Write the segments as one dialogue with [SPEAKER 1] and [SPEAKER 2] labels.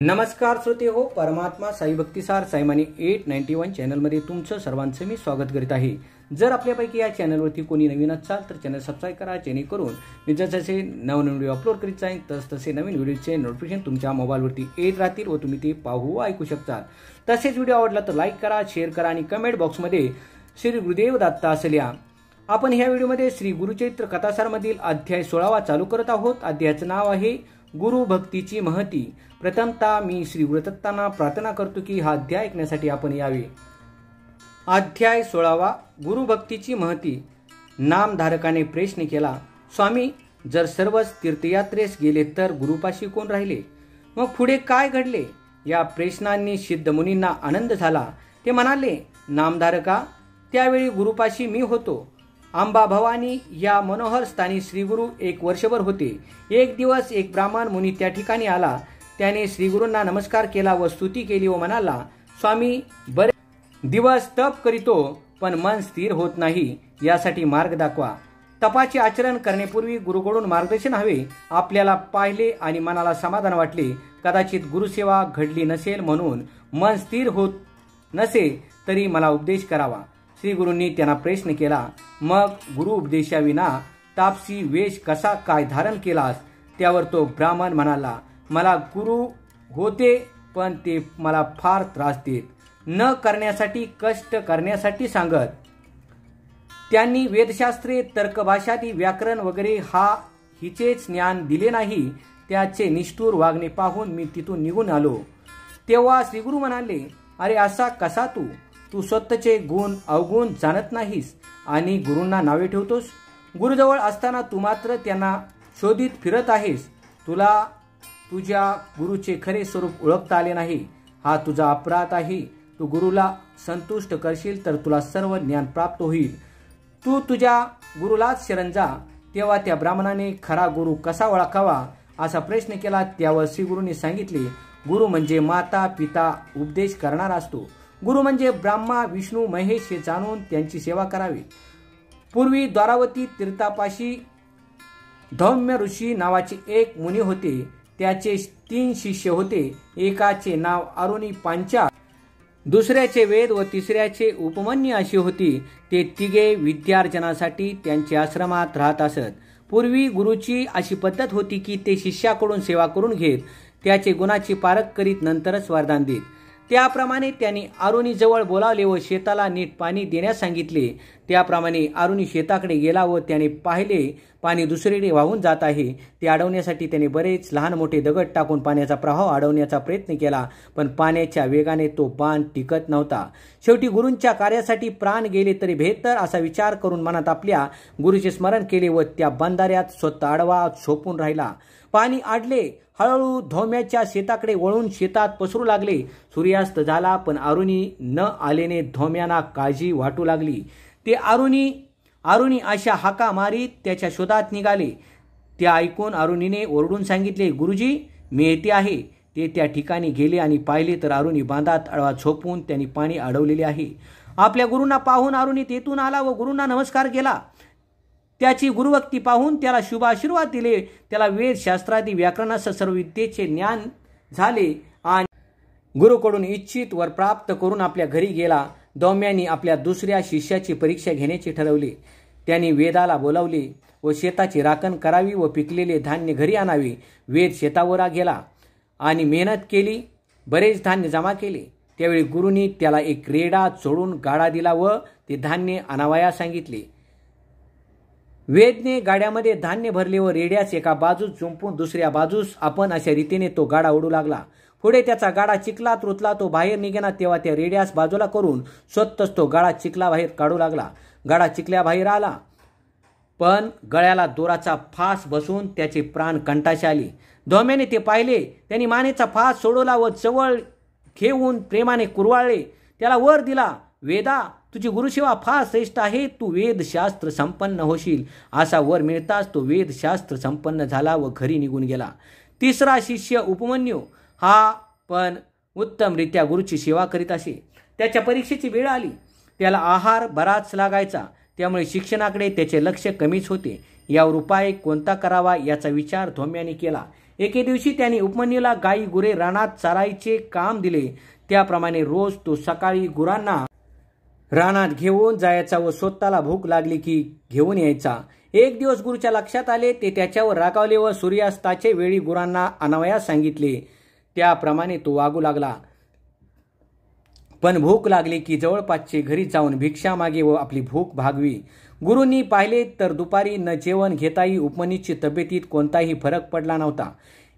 [SPEAKER 1] नमस्कार श्रोते हो, परमात्मा साई भक्तिसार साईमानी 891 चॅनलमध्ये तुमचं सर्वांचं मी स्वागत करीत आहे। जर आपल्यापैकी या चॅनलवरती कोणी नवीन असाल तर चॅनल सबस्क्राईब करा, जेणेकरून मी जसे नवनवीन व्हिडिओ अपलोड करीत जाईन तसे नवीन व्हिडिओचे नोटिफिकेशन तुमच्या मोबाईलवरती येत राहतील व तुम्ही ते पाहू व ऐकू शकता। तसेच व्हिडिओ आवडला तर लाईक करा, शेअर करा आणि कमेंट बॉक्समध्ये श्री गुरुदेव दत्त असे लिहा। आपण ह्या व्हिडिओमध्ये श्री गुरुचरित्र कथासार मधील अध्याय 16 चालू करत आहोत। अध्यायाचं नाव आहे गुरु भक्तीची महती। प्रथमतः मी श्री गुरुदत्तांना प्रार्थना करतो की हा अध्याय ऐकण्यासाठी आपण यावे। अध्याय 16 गुरु भक्तीची महती। नामधारकाने प्रश्न केला, स्वामी, जर सर्वच तीर्थयात्रेस गेले तर गुरुपाशी कोण राहिले? मग पुढे काय घडले? या प्रश्नांनी सिद्ध मुनींना आनंद झाला। ते म्हणाले, नामधारका, त्यावेळी गुरुपाशी मी होतो। अंबा भवानी या मनोहर स्थानी श्रीगुरु एक वर्षभर होते। एक दिवस एक ब्राह्मण मुनी त्या ठिकाणी आला। त्याने श्रीगुरूंना नमस्कार केला व स्तुती केली व म्हणाला, स्वामी, बरे दिवस तप करीतो पण मन स्थिर होत नाही, यासाठी मार्ग दाखवा। तपाचे आचरण करण्यापूर्वी गुरुकडून मार्गदर्शन हवे। आपल्याला पाहिले आणि मनाला समाधान वाटले, कदाचित गुरुसेवा घडली नसेल म्हणून मन स्थिर होत नसे तरी मला उपदेश करावा। श्री गुरूंनी त्यांना प्रश्न केला, मग गुरु उपदेशाविना तापसी वेश कसा काय धारण केलास? त्यावर तो ब्राह्मण म्हणाला, मला गुरु होते पण ते मला फार त्रास देत, न करण्यासाठी कष्ट करण्यासाठी सांगत। त्यांनी वेदशास्त्रे, तर्कभाषादी, व्याकरण वगैरे हिचेच ज्ञान दिले नाही। त्याचे निष्ठुर वागणे पाहून मी तिथून निघून आलो। तेव्हा श्रीगुरु म्हणाले, अरे असा कसा तू स्वतःचे गुण अवगुण जाणत नाहीस आणि गुरूंना नावे ठेवतोस? गुरुजवळ असताना तू मात्र त्यांना शोधित फिरत आहेस। तुला तुझ्या गुरुचे खरे स्वरूप ओळखता आले नाही, हा तुझा अपराध आहे। तू गुरुला संतुष्ट करशील तर तुला सर्व ज्ञान प्राप्त होईल। तू तुझ्या गुरुलाच शरण जा। तेव्हा त्या ब्राह्मणाने खरा गुरु कसा ओळखावा असा प्रश्न केला। त्यावर श्री गुरूंनी सांगितले, गुरु म्हणजे माता पिता उपदेश करणारा असतो। गुरु म्हणजे ब्रह्मा विष्णू महेश हे जाणून त्यांची सेवा करावी। पूर्वी द्वारावती तीर्थापाशी धौम्य ऋषी नावाचे एक मुनी होते। त्याचे 3 शिष्य होते। एकाचे नाव अरुणी पांचाळ, दुसऱ्याचे वेद व तिसऱ्याचे उपमन्यू अशी होती। ते तिघे विद्यार्जनासाठी त्यांच्या आश्रमात राहत असत। पूर्वी गुरुची अशी पद्धत होती की ते शिष्याकडून सेवा करून घेत, त्याचे गुणाची पारख करीत नंतरच वरदान देत। त्याप्रमाणे त्यांनी अरुणी जवळ बोलावले व शेताला नीट पाणी देण्यास सांगितले। त्याप्रमाणे अरुणी शेताकडे गेला व त्याने पाहिले पाणी दुसरीकडे वाहून जात आहे। ते अडवण्यासाठी त्याने बरेच लहान मोठे दगड टाकून पाण्याचा प्रवाह अडवण्याचा प्रयत्न केला, पण पाण्याच्या वेगाने तो बाण टिकत नव्हता। शेवटी गुरूंच्या कार्यासाठी प्राण गेले तरी बेहतर असा विचार करून मनात आपल्या गुरुचे स्मरण केले व त्या बंधाऱ्यात स्वतः आडवा झोपून राहिला। पाणी आडले, हळूहळू धौम्याच्या शेताकडे वळून शेतात पसरू लागले। सूर्यास्त झाला पण अरुणी न आल्याने धौम्यांना काळजी वाटू लागली। ते अरुणी अशा हाका मारीत त्याच्या शोधात निघाले। ते ऐकून अरुणीने ओरडून सांगितले, गुरुजी, मी येथे आहे। ते त्या ठिकाणी गेले आणि पाहिले तर अरुणी बांधात आडवा झोपून त्यांनी पाणी अडवलेले आहे। आपल्या गुरूंना पाहून अरुणी तेथून आला व गुरूंना नमस्कार केला। त्याची गुरुभक्ती पाहून त्याला शुभ आशीर्वाद दिले। त्याला वेद शास्त्रादी व्याकरणासह सर्व विद्येचे ज्ञान झाले आणि गुरुकडून इच्छित वर प्राप्त करून आपल्या घरी गेला। धौम्यांनी आपल्या दुसऱ्या शिष्याची परीक्षा घेण्याचे ठरवले। त्यांनी वेदाला बोलावले व शेताची राखण करावी व पिकलेले धान्य घरी आणावे। वेद शेतावर गेला आणि मेहनत केली, बरेच धान्य जमा केले। त्यावेळी गुरुंनी त्याला एक रेडा चोळून गाडा दिला व ते धान्य आणावयास सांगितले। वेदने गाड्यामध्ये धान्य भरले व रेड्यास एका बाजूस जुंपून दुसऱ्या बाजूस आपण अशा रीतीने तो गाडा ओढू लागला। पुढे त्याचा गाडा चिखलात रुतला। तो बाहेर निघेना तेव्हा त्या रेड्यास बाजूला करून स्वतःच तो गाडा चिखला बाहेर काढू लागला। गाडा चिखल्या बाहेर आला पण गळ्याला दोराचा फास बसून त्याचे प्राण कंठाशी आले। धौम्याने ते पाहिले। त्यांनी मानेचा फास सोडवला व जवळ घेऊन प्रेमाने कुरवाळले। त्याला वर दिला, वेदा, तुझी गुरुसेवा फार श्रेष्ठ आहे। तू वेदशास्त्र संपन्न होशील। असा वर मिळताच तो वेदशास्त्र संपन्न झाला व घरी निघून गेला। तिसरा शिष्य उपमन्यू हा पण उत्तमरित्या गुरुची सेवा करीत असे। त्याच्या परीक्षेची वेळ आली। त्याला आहार बराच लागायचा, त्यामुळे शिक्षणाकडे त्याचे लक्ष कमीच होते। यावर उपाय कोणता करावा याचा विचार धौम्याने केला। एके दिवशी त्यांनी उपमन्यूला गाई गुरे रानात चारायचे काम दिले. त्याप्रमाणे रोज तो सकाळी गुरांना रानात घेऊन जायचा व स्वतःला भूक लागली की घेऊन यायचा. एक दिवस गुरुच्या लक्षात आले. ते त्याच्यावर रागावले व सूर्यास्ताचे वेळी गुरांना आणावयास सांगितले. त्याप्रमाणे तो वागू लागला. पण भूक लागली की जवळपासचे घरी जाऊन भिक्षा मागे व आपली भूक भागवी. गुरूंनी पाहिले तर दुपारी न जेवण घेताही उपमन्यूची तब्येतीत कोणताही फरक पडला नव्हता.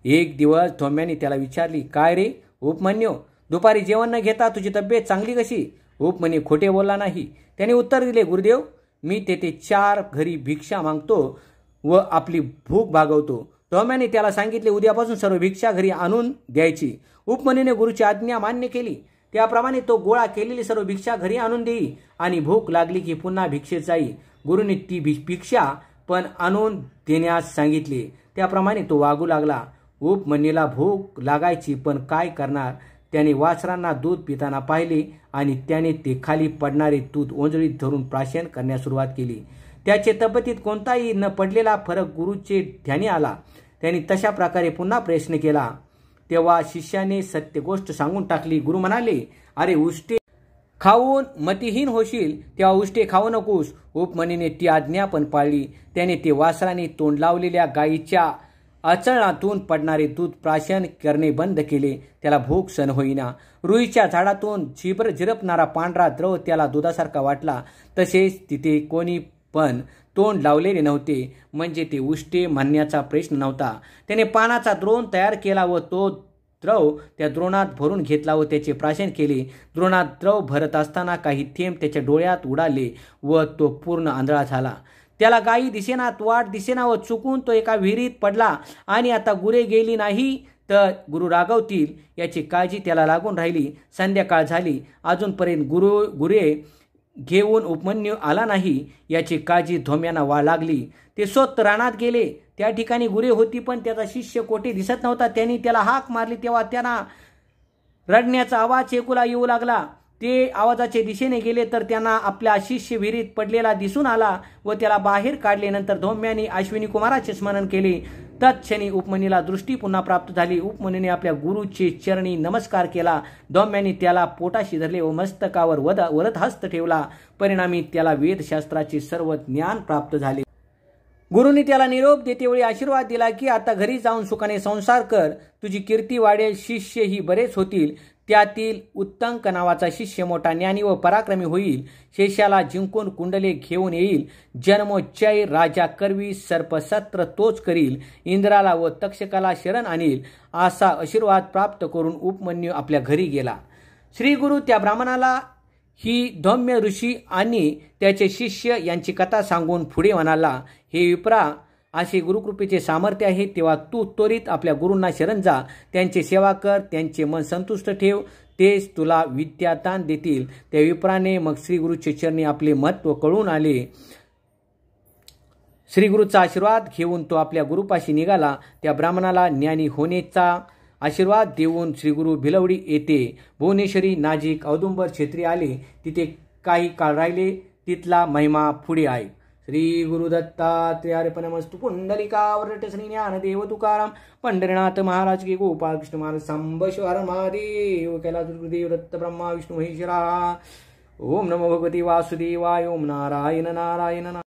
[SPEAKER 1] एक दिवस धोम्याने त्याला विचारली, काय रे उपमन्यू, दुपारी जेवण न घेता तुझी तब्येत चांगली कशी? उपमन्यू खोटे बोलला नाही. त्याने उत्तर दिले, गुरुदेव, मी तेथे 4 घरी भिक्षा मागतो व आपली भूक भागवतो. धोम्याने त्याला सांगितले, उद्यापासून सर्व भिक्षा घरी आणून द्यायची. उपमन्यूने गुरुची आज्ञा मान्य केली. त्याप्रमाणे तो गोळा केलेली सर्व भिक्षा घरी आणून देई आणि भूक लागली की पुन्हा भिक्षेत जाई. गुरुने ती भिक्षा पण आणून देण्यास सांगितले. त्याप्रमाणे तो वागू लागला. उपमन्यूला भूक लागायची, पण काय करणार? त्याने वासरांना दूध पिताना पाहिले आणि त्याने ते खाली पडणारे दूध ओंजळीत धरून प्राशन करण्यास सुरुवात केली. त्याचे तब्येतीत कोणताही न पडलेला फरक गुरुचे ध्यानी आला. त्यांनी तशा प्रकारे पुन्हा प्रयत्न केला. तेव्हा शिष्याने सत्य गोष्ट सांगून टाकली. गुरु म्हणाले, अरे उष्टे खाऊन मतिहीन होशील, तेव्हा उष्टे खाऊ नकोस. उपमन्यूने ती आज्ञा पण पाळली. त्याने ते वासराने तोंड लावलेल्या गायीच्या आचळणातून पडणारे दूध प्राशन करणे बंद केले. त्याला भूक सहन होईना. रुईच्या झाडातून झिरपणारा पांढरा द्रव त्याला दुधासारखा वाटला. तसेच तिथे कोणी पण तोंड लावलेले नव्हते, म्हणजे ते उष्टे म्हणण्याचा प्रश्न नव्हता. त्याने पानाचा द्रोण तयार केला व तो द्रव त्या द्रोणात भरून घेतला व त्याचे प्राशन केले. द्रोणात द्रव भरत असताना काही थेंब त्याच्या डोळ्यात उडाले व तो पूर्ण आंधळा झाला. त्याला गायी दिसेना, वाट दिसेना व चुकून तो एका विहिरीत पडला आणि आता गुरे गेली नाही तर गुरु रागवतील याची काळजी त्याला लागून राहिली. संध्याकाळ झाली, अजूनपर्यंत गुरे घेऊन उपमन्यू आला नाही याची काळजी धोम्यांना लागली. ते स्वतः रानात गेले. त्या ठिकाणी गुरे होती, पण त्याचा शिष्य कोठे दिसत नव्हता. त्यांनी त्याला हाक मारली तेव्हा त्यांना रडण्याचा आवाज ऐकूला येऊ लागला. ते आवाजाच्या दिशेने गेले तर त्यांना आपला शिष्य विहिरीत पडलेला दिसून आला व त्याला बाहेर काढले. नंतर धोम्यांनी अश्विनी कुमाराचे स्मरण केले. तत्क्षणी उपमन्यूला दृष्टी पुन्हा प्राप्त झाली. उपमन्यूने आपल्या गुरुचे चरणी नमस्कार केला. धोम्यांनी त्याला पोटाशी धरले व मस्तकावर वरद हस्त ठेवला. परिणामी त्याला वेदशास्त्राचे सर्व ज्ञान प्राप्त झाले. गुरुनी त्याला निरोप देतेवेळी आशीर्वाद दिला की आता घरी जाऊन सुखाने संसार कर, तुझी कीर्ती वाढेल, शिष्यही बरेच होतील. त्यातील उत्तंक नावाचा शिष्य मोठा ज्ञानी व पराक्रमी होईल. शेषाला जिंकून कुंडले घेऊन येईल. जन्मोच्चय राजा करवी सर्पसत्र तोच करील. इंद्राला व तक्षकाला शरण आणील. असा आशीर्वाद प्राप्त करून उपमन्यू आपल्या घरी गेला. श्री गुरु त्या ब्राह्मणाला ही धौम्य ऋषी आणि त्याचे शिष्य यांची कथा सांगून पुढे म्हणाला, हे विप्रा, असे गुरुकृपेचे सामर्थ्य आहे, तेव्हा तू त्वरित आपल्या गुरूंना शरण जा. त्यांची सेवा कर, त्यांचे मन संतुष्ट ठेव, तेच तुला विद्यादान देतील. त्या विप्राने मग श्री गुरुचे चरणी आपले महत्त्व कळून आले. श्री गुरुचा आशीर्वाद घेऊन तो आपल्या गुरुपाशी निघाला. त्या ब्राह्मणाला ज्ञानी होण्याचा आशीर्वाद देऊन श्री गुरु भिलवडी येथे भुवनेश्वरी नाजिक औदुंबर क्षेत्री आले. तिथे काही काळ राहिले. तिथला महिमा पुढे आहे. श्री गुरुदत्तात्रेयार्पणमस्तु. पुंडलिकावरट श्री ज्ञानदेव तुकाराम पंढरीनाथ महाराज की, गोपाळ कृष्ण महाराज सांब शिवार महादेव, कैलास गुरुदेव दत्त ब्रह्मा विष्णू महेश्वरा. ओम नमो भगवती वासुदेवाय. ओम नारायण नारायण.